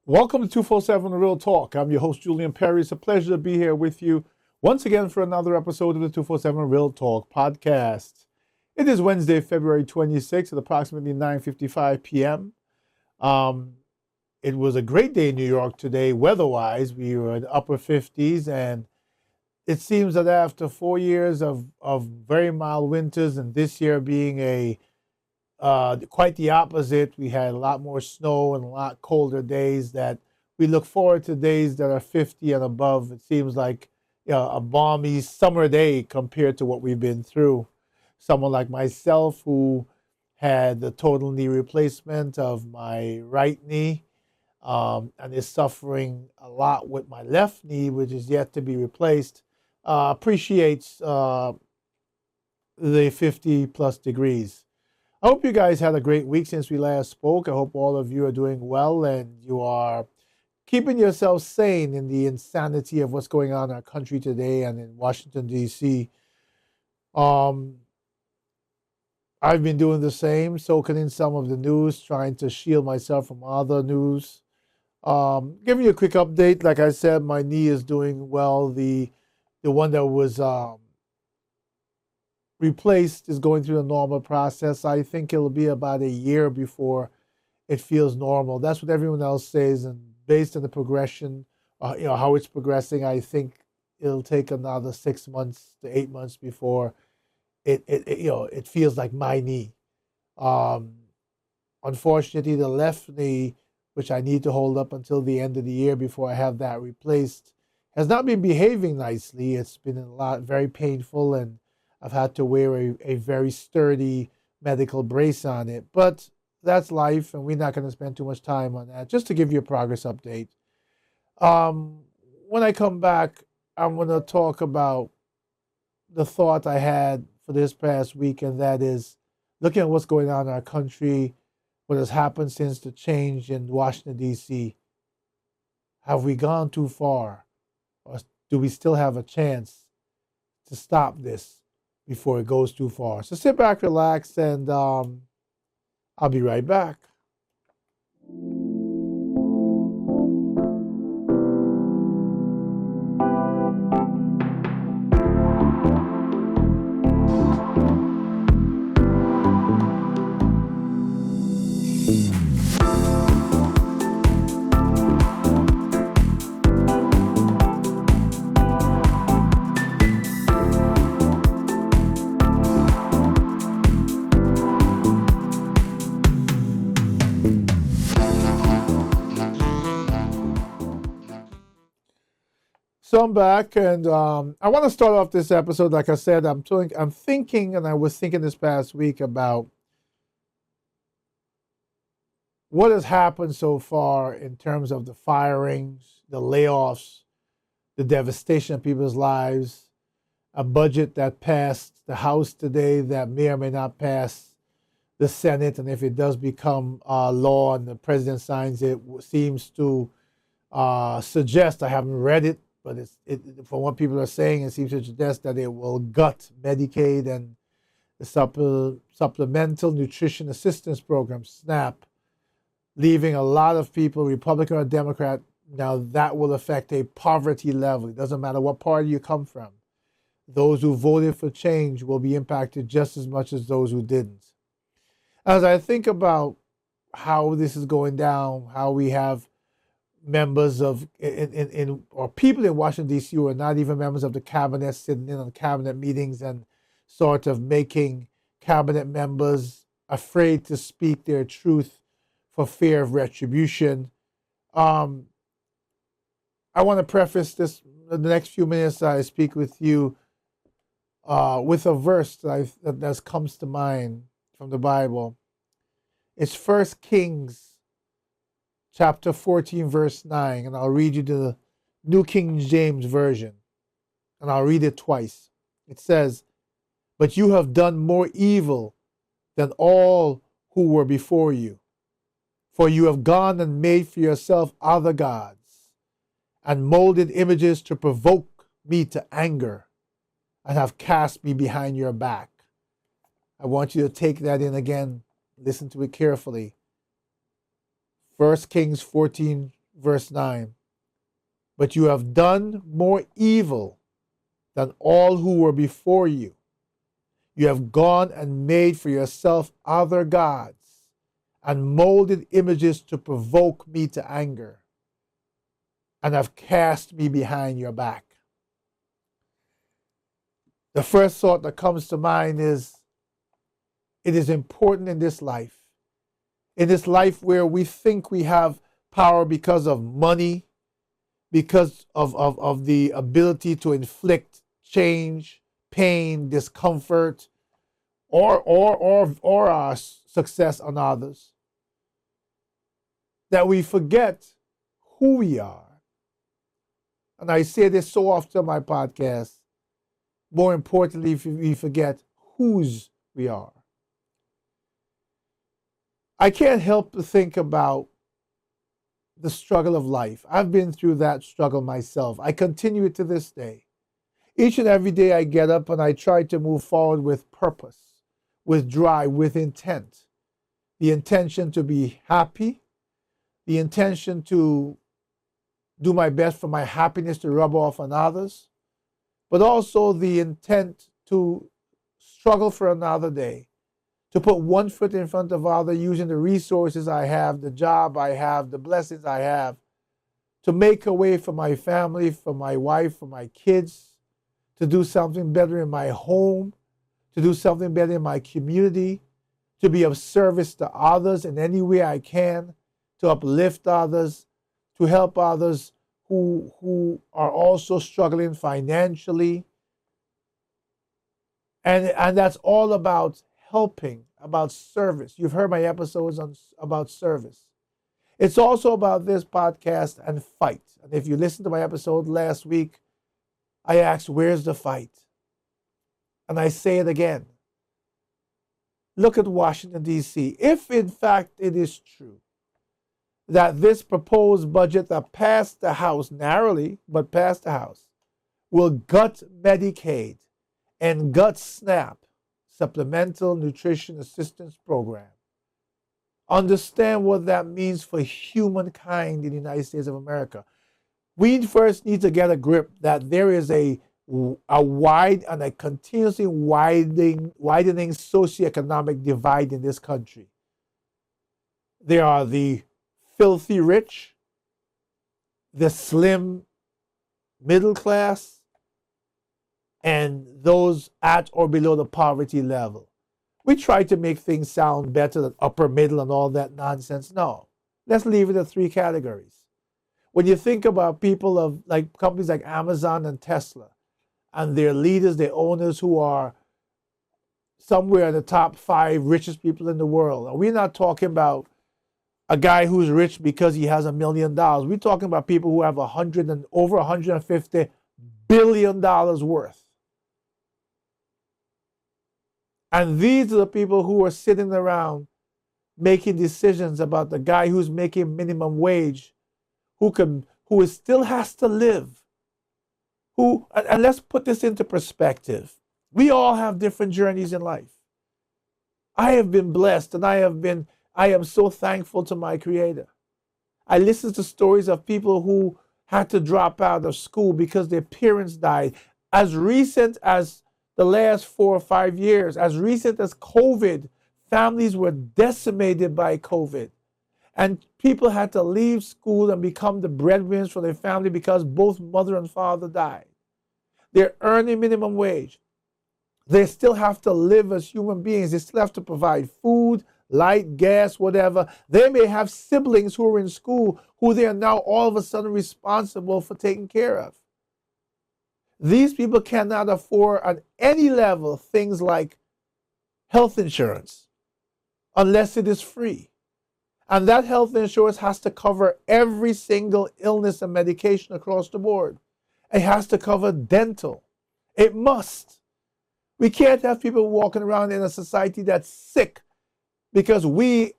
Welcome to 247 Real Talk. I'm your host, Julian Perry. It's a pleasure to be here with you once again for another episode of the 247 Real Talk podcast. It is Wednesday, February 26th at approximately 9:55 p.m. It was a great day in New York today, weather-wise. We were in the upper 50s, and it seems that after 4 years of very mild winters and this year being quite the opposite. We had a lot more snow and a lot colder days that we look forward to days that are 50 and above. It seems like a balmy summer day compared to what we've been through. Someone like myself who had the total knee replacement of my right knee and is suffering a lot with my left knee, which is yet to be replaced, appreciates the 50 plus degrees. I hope you guys had a great week since we last spoke. I hope all of you are doing well and you are keeping yourselves sane in the insanity of what's going on in our country today and in Washington, D.C. I've been doing the same, soaking in some of the news, trying to shield myself from other news. Giving you a quick update. Like I said, my knee is doing well. The one that was replaced is going through the normal process. I think it'll be about a year before it feels normal. That's what everyone else says, and based on the progression, how it's progressing, I think it'll take another 6 months to 8 months before it feels like my knee. Unfortunately, the left knee, which I need to hold up until the end of the year before I have that replaced, has not been behaving nicely. It's been very painful, and I've had to wear a very sturdy medical brace on it. But that's life, and we're not going to spend too much time on that. Just to give you a progress update. When I come back, I'm going to talk about the thought I had for this past week, and that is looking at what's going on in our country, what has happened since the change in Washington, D.C. Have we gone too far? Or do we still have a chance to stop this before it goes too far? So sit back, relax, and I'll be right back. So I'm back, and I want to start off this episode. Like I said, I'm thinking, and I was thinking this past week about what has happened so far in terms of the firings, the layoffs, the devastation of people's lives, a budget that passed the House today that may or may not pass the Senate, and if it does become law and the president signs it, seems to suggest, I haven't read it, but from what people are saying, it seems to suggest that it will gut Medicaid and the Supplemental Nutrition Assistance Program, SNAP, leaving a lot of people, Republican or Democrat. Now that will affect a poverty level. It doesn't matter what party you come from. Those who voted for change will be impacted just as much as those who didn't. As I think about how this is going down, how we have members of or people in Washington, D.C. who are not even members of the cabinet sitting in on cabinet meetings and sort of making cabinet members afraid to speak their truth for fear of retribution. I want to preface the next few minutes I speak with you with a verse that comes to mind from the Bible. It's 1 Kings chapter 14, verse 9, and I'll read you the New King James Version, and I'll read it twice. It says, "But you have done more evil than all who were before you, for you have gone and made for yourself other gods, and molded images to provoke me to anger, and have cast me behind your back." I want you to take that in again. Listen to it carefully. 1 Kings 14, verse 9. But you have done more evil than all who were before you. You have gone and made for yourself other gods and molded images to provoke me to anger, and have cast me behind your back. The first thought that comes to mind is it is important in this life where we think we have power because of money, because of the ability to inflict change, pain, discomfort, or our success on others, that we forget who we are. And I say this so often on my podcast. More importantly, we forget whose we are. I can't help but think about the struggle of life. I've been through that struggle myself. I continue it to this day. Each and every day I get up and I try to move forward with purpose, with drive, with intent. The intention to be happy, the intention to do my best for my happiness to rub off on others, but also the intent to struggle for another day, to put one foot in front of other, using the resources I have, the job I have, the blessings I have, to make a way for my family, for my wife, for my kids, to do something better in my home, to do something better in my community, to be of service to others in any way I can, to uplift others, to help others who are also struggling financially. And that's all about helping, about service. You've heard my episodes about service. It's also about this podcast and fight. And if you listened to my episode last week, I asked, where's the fight? And I say it again. Look at Washington, D.C. If in fact it is true that this proposed budget that passed the House narrowly, but passed the House, will gut Medicaid and gut SNAP, Supplemental Nutrition Assistance Program, understand what that means for humankind in the United States of America. We first need to get a grip that there is a wide and a continuously widening socioeconomic divide in this country. There are the filthy rich, the slim middle class, and those at or below the poverty level. We try to make things sound better than upper middle and all that nonsense. No, let's leave it at three categories. When you think about people of like companies like Amazon and Tesla and their leaders, their owners who are somewhere in the top 5 richest people in the world, and we're not talking about a guy who's rich because he has $1 million. We're talking about people who have over $150 billion worth. And these are the people who are sitting around making decisions about the guy who's making minimum wage, who still has to live. And let's put this into perspective. We all have different journeys in life. I have been blessed, and I am so thankful to my Creator. I listen to stories of people who had to drop out of school because their parents died. As recent as the last 4 or 5 years, as recent as COVID, families were decimated by COVID. And people had to leave school and become the breadwinners for their family because both mother and father died. They're earning minimum wage. They still have to live as human beings. They still have to provide food, light, gas, whatever. They may have siblings who are in school who they are now all of a sudden responsible for taking care of. These people cannot afford at any level things like health insurance unless it is free. And that health insurance has to cover every single illness and medication across the board. It has to cover dental. It must. We can't have people walking around in a society that's sick because we,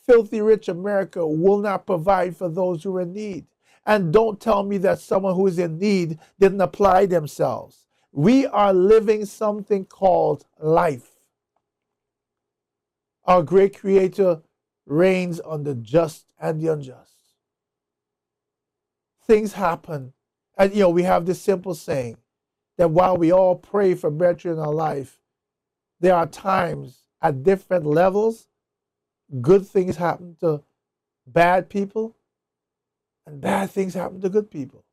filthy rich America, will not provide for those who are in need. And don't tell me that someone who is in need didn't apply themselves. We are living something called life. Our great Creator reigns on the just and the unjust. things happen. And, we have this simple saying that while we all pray for breakthrough in our life, there are times at different levels, good things happen to bad people and bad things happen to good people.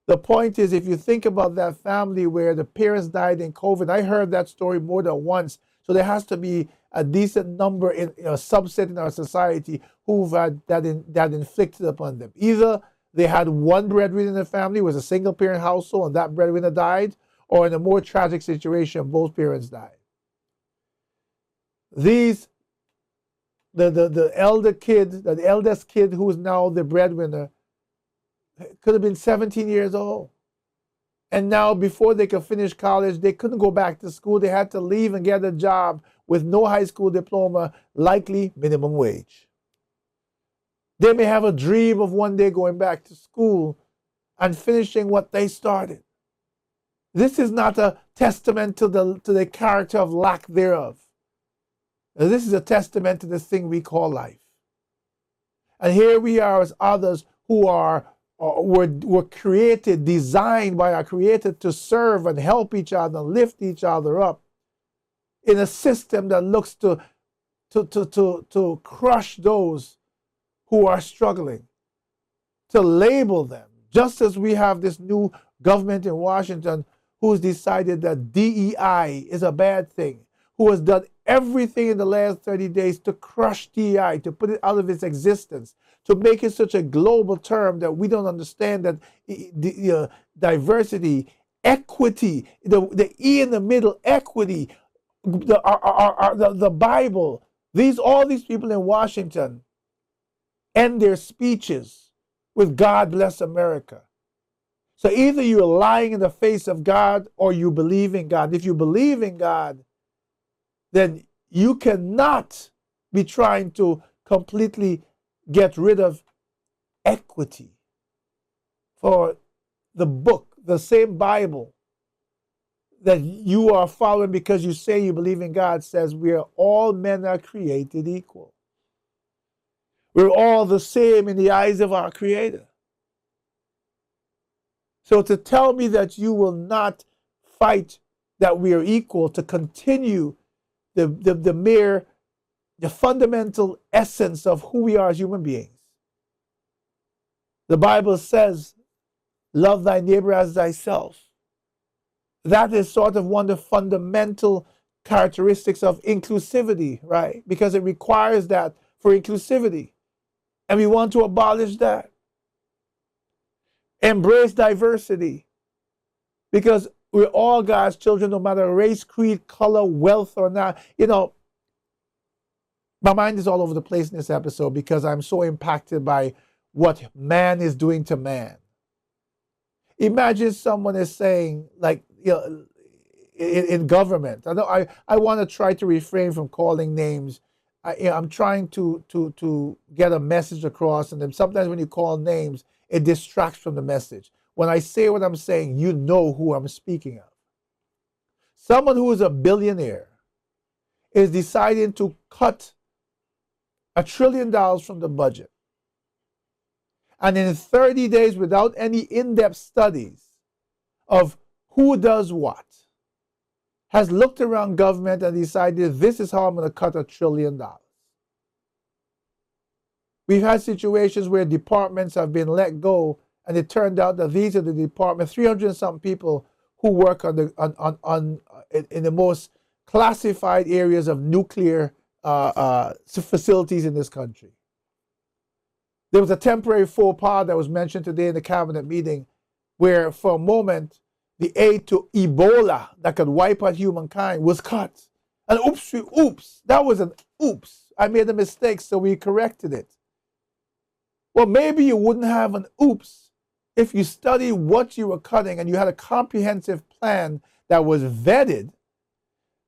The point is, if you think about that family where the parents died in COVID, I heard that story more than once. So there has to be a decent number in a subset in our society who've had that inflicted upon them. Either they had one breadwinner in the family, it was a single parent household, and that breadwinner died, or in a more tragic situation, both parents died. The eldest kid who is now the breadwinner, could have been 17 years old. And now, before they could finish college, they couldn't go back to school. They had to leave and get a job with no high school diploma, likely minimum wage. They may have a dream of one day going back to school and finishing what they started. This is not a testament to the character of lack thereof. This is a testament to this thing we call life. And here we are as others who were created, designed by our Creator to serve and help each other, lift each other up in a system that looks to crush those who are struggling, to label them. Just as we have this new government in Washington who's decided that DEI is a bad thing, who has done everything in the last 30 days to crush DEI, to put it out of its existence, to make it such a global term that we don't understand that diversity, equity, the E in the middle, equity, the Bible, all these people in Washington end their speeches with God bless America. So either you're lying in the face of God or you believe in God. If you believe in God, then you cannot be trying to completely get rid of equity. For the book, the same Bible that you are following because you say you believe in God, says all men are created equal. We're all the same in the eyes of our Creator. So to tell me that you will not fight that we are equal, to continue the fundamental essence of who we are as human beings. The Bible says, love thy neighbor as thyself. That is sort of one of the fundamental characteristics of inclusivity, right? Because it requires that for inclusivity. And we want to abolish that. Embrace diversity. Because we're all God's children, no matter race, creed, color, wealth, or not. My mind is all over the place in this episode because I'm so impacted by what man is doing to man. Imagine someone is saying, like, in government. I want to try to refrain from calling names. I'm trying to get a message across, and then sometimes when you call names, it distracts from the message. When I say what I'm saying, you know who I'm speaking of. Someone who is a billionaire is deciding to cut $1 trillion from the budget. And in 30 days, without any in-depth studies of who does what, has looked around government and decided this is how I'm going to cut $1 trillion. We've had situations where departments have been let go, and it turned out that these are the departments, 300 and some people who work in the most classified areas of nuclear facilities in this country. There was a temporary faux pas that was mentioned today in the cabinet meeting where for a moment the aid to Ebola that could wipe out humankind was cut. And oops, that was an oops. I made a mistake, so we corrected it. Well, maybe you wouldn't have an oops if you studied what you were cutting and you had a comprehensive plan that was vetted.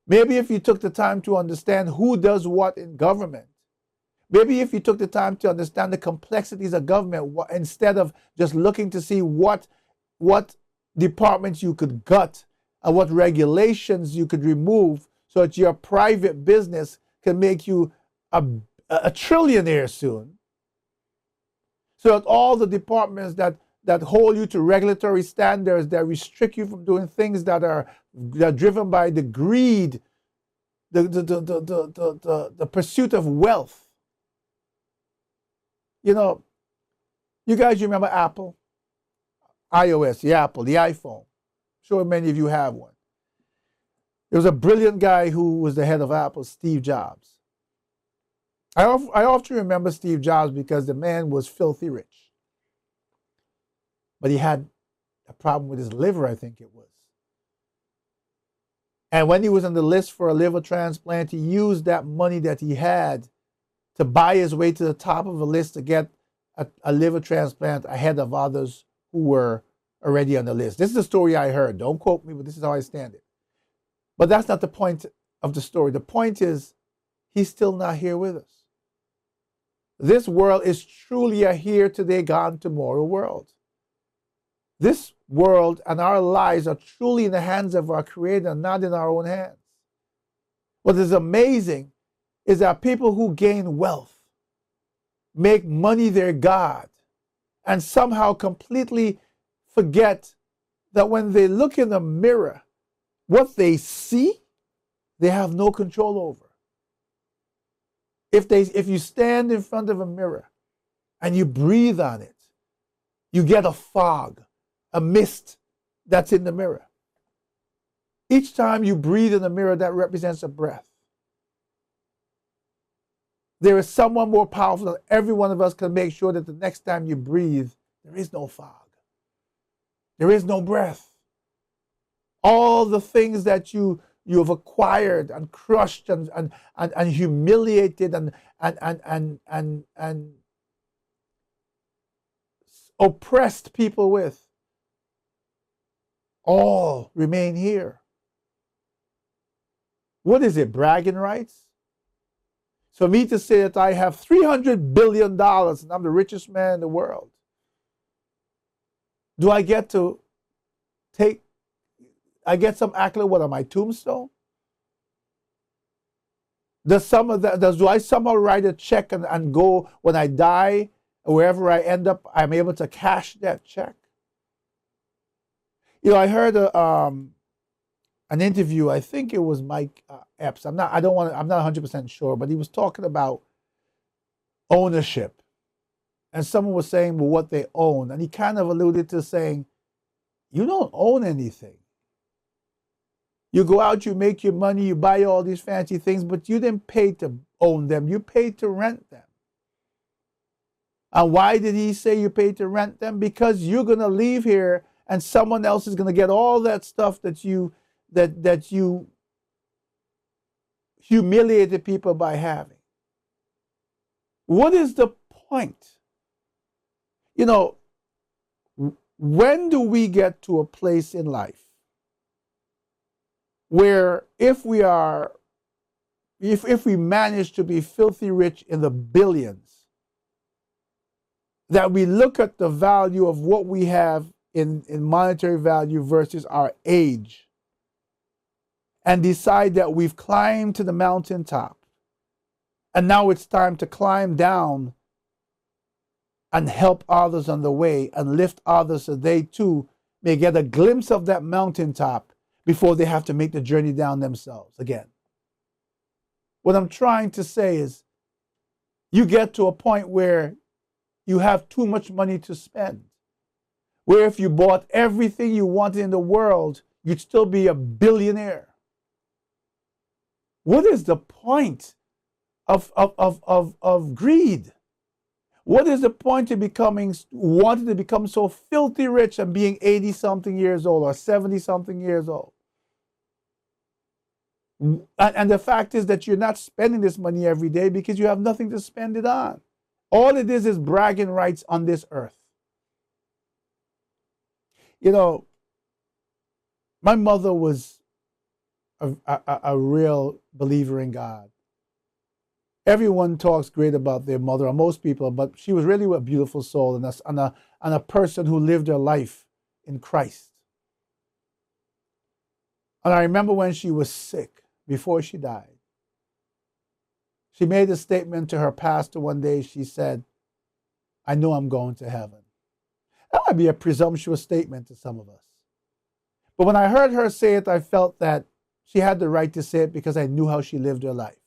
Maybe if you took the time to understand who does what in government. Maybe if you took the time to understand the complexities of government instead of just looking to see what departments you could gut and what regulations you could remove so that your private business can make you a trillionaire soon. So that all the departments that that hold you to regulatory standards that restrict you from doing things that are driven by the greed, the pursuit of wealth. You know, you guys remember Apple? iOS, the Apple, the iPhone. I'm sure many of you have one. There was a brilliant guy who was the head of Apple, Steve Jobs. I often remember Steve Jobs because the man was filthy rich. But he had a problem with his liver, I think it was. And when he was on the list for a liver transplant, he used that money that he had to buy his way to the top of a list to get a liver transplant ahead of others who were already on the list. This is the story I heard. Don't quote me, but this is how I stand it. But that's not the point of the story. The point is, he's still not here with us. This world is truly a here today, gone tomorrow world. This world and our lives are truly in the hands of our Creator, not in our own hands. What is amazing is that people who gain wealth, make money their God, and somehow completely forget that when they look in the mirror, what they see, they have no control over. If you stand in front of a mirror and you breathe on it, you get a fog, a mist that's in the mirror. Each time you breathe in the mirror, that represents a breath. There is someone more powerful than every one of us can make sure that the next time you breathe, there is no fog. There is no breath. All the things that you have acquired and crushed and humiliated and oppressed people with, all remain here. What is it, bragging rights? For me to say that I have $300 billion and I'm the richest man in the world, do I get to get some accolade on my tombstone? Do I somehow write a check and go when I die, wherever I end up, I'm able to cash that check? You know, I heard an interview. I think it was Mike Epps. I'm not 100% sure, but he was talking about ownership, and someone was saying, well, what they own, and he kind of alluded to saying, you don't own anything. You go out, you make your money, you buy all these fancy things, but you didn't pay to own them. You paid to rent them. And why did he say you paid to rent them? Because you're going to leave here and someone else is going to get all that stuff that you humiliated people by having. What is the point? You know, when do we get to a place in life where if we manage to be filthy rich in the billions, that we look at the value of what we have in monetary value versus our age and decide that we've climbed to the mountaintop and now it's time to climb down and help others on the way and lift others so they too may get a glimpse of that mountaintop before they have to make the journey down themselves again. What I'm trying to say is, you get to a point where you have too much money to spend, where if you bought everything you wanted in the world, you'd still be a billionaire. What is the point of greed? What is the point of wanting to become so filthy rich and being 80-something years old or 70-something years old? And the fact is that you're not spending this money every day because you have nothing to spend it on. All it is bragging rights on this earth. You know, my mother was a real believer in God. Everyone talks great about their mother, or most people, but she was really a beautiful soul and a person who lived her life in Christ. And I remember when she was sick, before she died, she made a statement to her pastor one day. She said, I know I'm going to heaven. That might be a presumptuous statement to some of us. But when I heard her say it, I felt that she had the right to say it because I knew how she lived her life.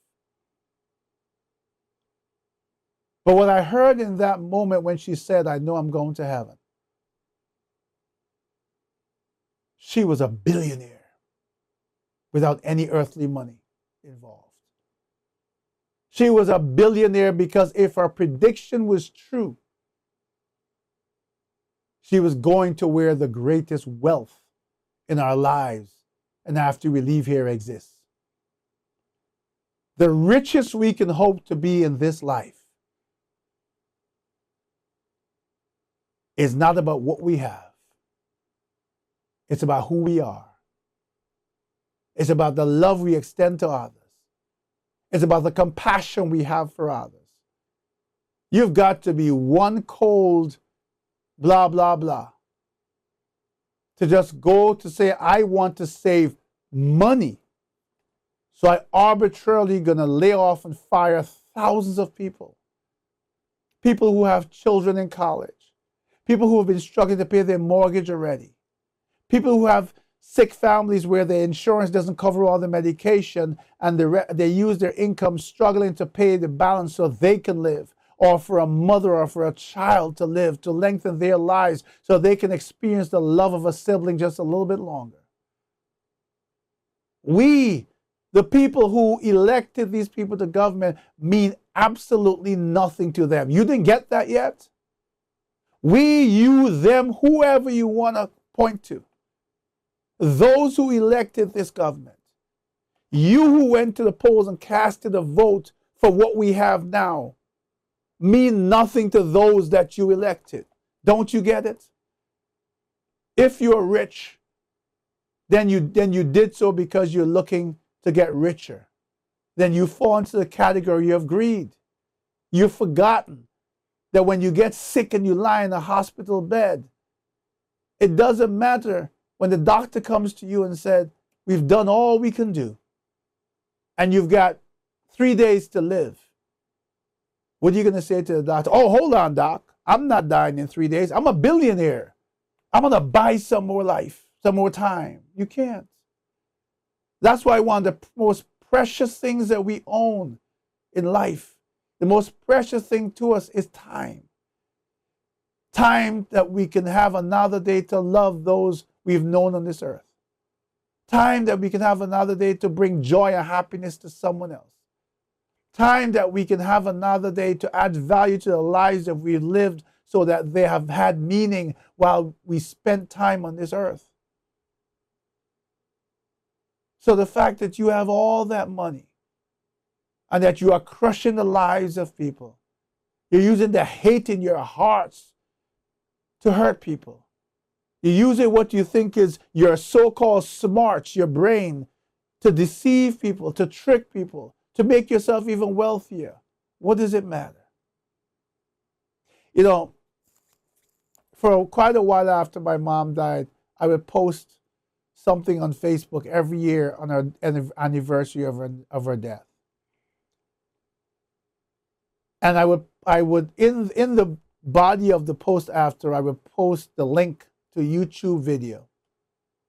But what I heard in that moment when she said, I know I'm going to heaven, she was a billionaire without any earthly money involved. She was a billionaire because if her prediction was true, she was going to where the greatest wealth in our lives and after we leave here exists. The richest we can hope to be in this life is not about what we have. It's about who we are. It's about the love we extend to others. It's about the compassion we have for others. You've got to be one cold blah, blah, blah to just go to say, I want to save money. So I arbitrarily going to lay off and fire thousands of people. People who have children in college. People who have been struggling to pay their mortgage already. People who have sick families where their insurance doesn't cover all the medication and they use their income struggling to pay the balance so they can live, or for a mother or for a child to live, to lengthen their lives so they can experience the love of a sibling just a little bit longer. We, the people who elected these people to government, mean absolutely nothing to them. You didn't get that yet? We, you, them, whoever you want to point to. Those who elected this government. You who went to the polls and casted a vote for what we have now mean nothing to those that you elected. Don't you get it? If you're rich, then you did so because you're looking to get richer. Then you fall into the category of greed. You've forgotten that when you get sick and you lie in a hospital bed, it doesn't matter when the doctor comes to you and said, we've done all we can do, and you've got 3 days to live. What are you going to say to the doctor? Oh, hold on, doc. I'm not dying in 3 days. I'm a billionaire. I'm going to buy some more life, some more time. You can't. That's why one of the most precious things that we own in life, the most precious thing to us is time. Time that we can have another day to love those we've known on this earth. Time that we can have another day to bring joy and happiness to someone else. Time that we can have another day to add value to the lives that we've lived so that they have had meaning while we spent time on this earth. So the fact that you have all that money and that you are crushing the lives of people, you're using the hate in your hearts to hurt people. You're using what you think is your so-called smarts, your brain, to deceive people, to trick people, to make yourself even wealthier. What does it matter? You know, for quite a while after my mom died, I would post something on Facebook every year on our anniversary of her death. And I would in the body of the post after, I would post the link to a YouTube video,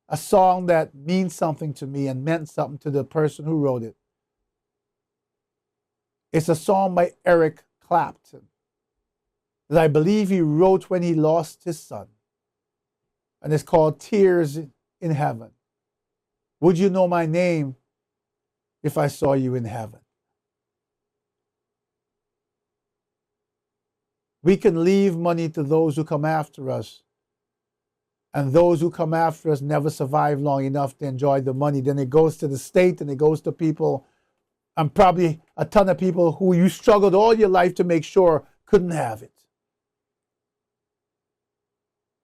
a song that means something to me and meant something to the person who wrote it. It's a song by Eric Clapton that I believe he wrote when he lost his son. And it's called Tears in Heaven. Would you know my name if I saw you in heaven? We can leave money to those who come after us. And those who come after us never survive long enough to enjoy the money. Then it goes to the state and it goes to people, and probably a ton of people who you struggled all your life to make sure couldn't have it.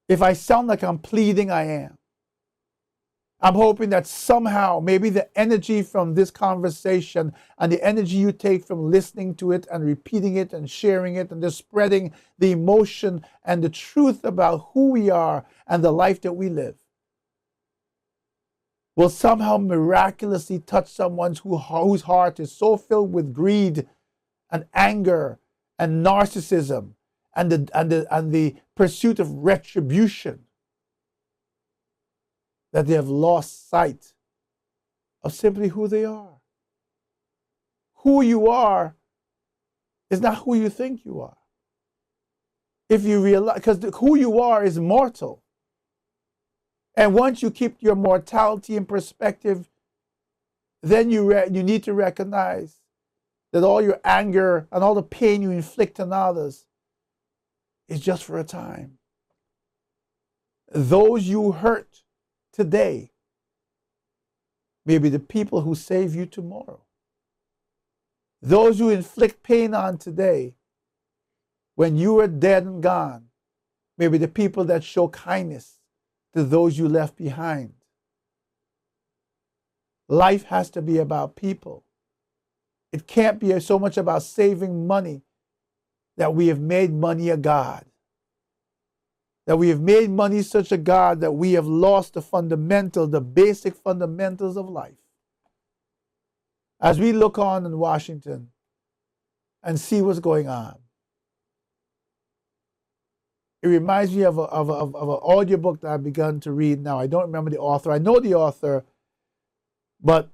If I sound like I'm pleading, I am. I'm hoping that somehow, maybe the energy from this conversation and the energy you take from listening to it and repeating it and sharing it and just spreading the emotion and the truth about who we are and the life that we live will somehow miraculously touch someone whose heart is so filled with greed and anger and narcissism and the pursuit of retribution, that they have lost sight of simply who they are. Who you are is not who you think you are. If you realize, because who you are is mortal. And once you keep your mortality in perspective, then you need to recognize that all your anger and all the pain you inflict on others is just for a time. Those you hurt today may be the people who save you tomorrow. Those you inflict pain on today, when you are dead and gone, may be the people that show kindness to those you left behind. Life has to be about people. It can't be so much about saving money that we have made money a god. That we have made money such a god that we have lost the basic fundamentals of life. As we look on in Washington and see what's going on, it reminds me of an audiobook that I've begun to read now. I don't remember the author. I know the author, but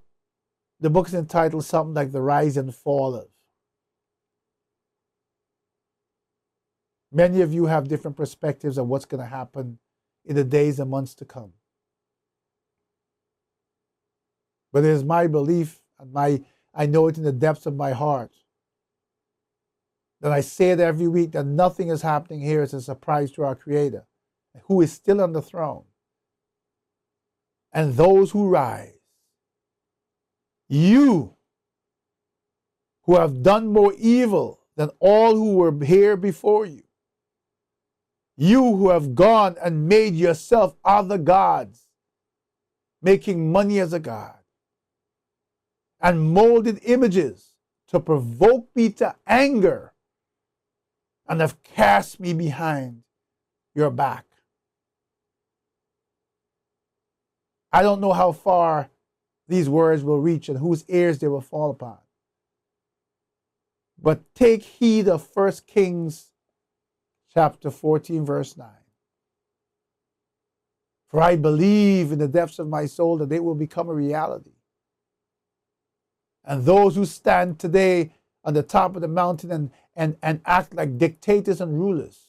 the book's entitled something like The Rise and Fall of. Many of you have different perspectives of what's going to happen in the days and months to come. But it is my belief, and I know it in the depths of my heart, that I say it every week, that nothing is happening here is a surprise to our Creator, who is still on the throne. And those who rise, you who have done more evil than all who were here before you, you who have gone and made yourself other gods, making money as a god, and molded images to provoke me to anger, and have cast me behind your back. I don't know how far these words will reach and whose ears they will fall upon. But take heed of 1 Kings chapter 14, verse 9. For I believe in the depths of my soul that they will become a reality. And those who stand today on the top of the mountain and act like dictators and rulers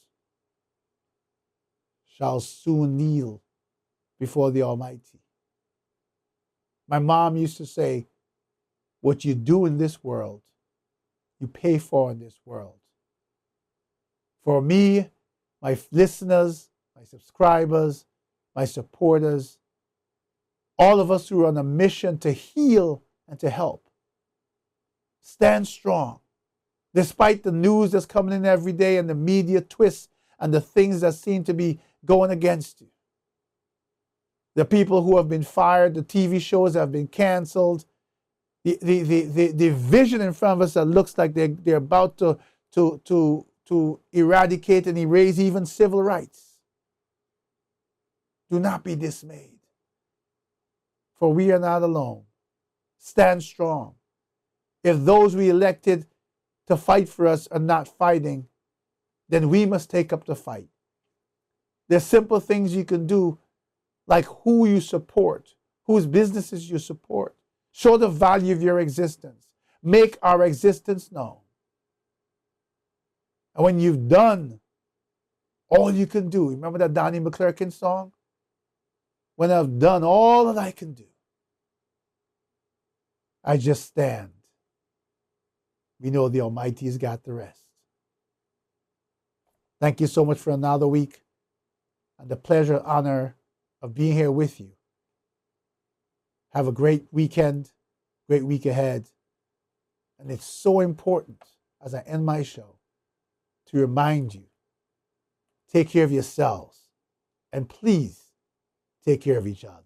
shall soon kneel before the Almighty. My mom used to say, what you do in this world, you pay for in this world. For me, my listeners, my subscribers, my supporters, all of us who are on a mission to heal and to help, stand strong. Despite the news that's coming in every day and the media twists and the things that seem to be going against you. The people who have been fired, the TV shows that have been canceled, the vision in front of us that looks like they're about to eradicate and erase even civil rights. Do not be dismayed, for we are not alone. Stand strong. If those we elected to fight for us are not fighting, then we must take up the fight. There's simple things you can do, like who you support, whose businesses you support. Show the value of your existence. Make our existence known. And when you've done all you can do, remember that Donnie McClurkin song? When I've done all that I can do, I just stand. We know the Almighty's got the rest. Thank you so much for another week and the pleasure and honor of being here with you. Have a great weekend, great week ahead. And it's so important, as I end my show, to remind you, take care of yourselves, and please take care of each other.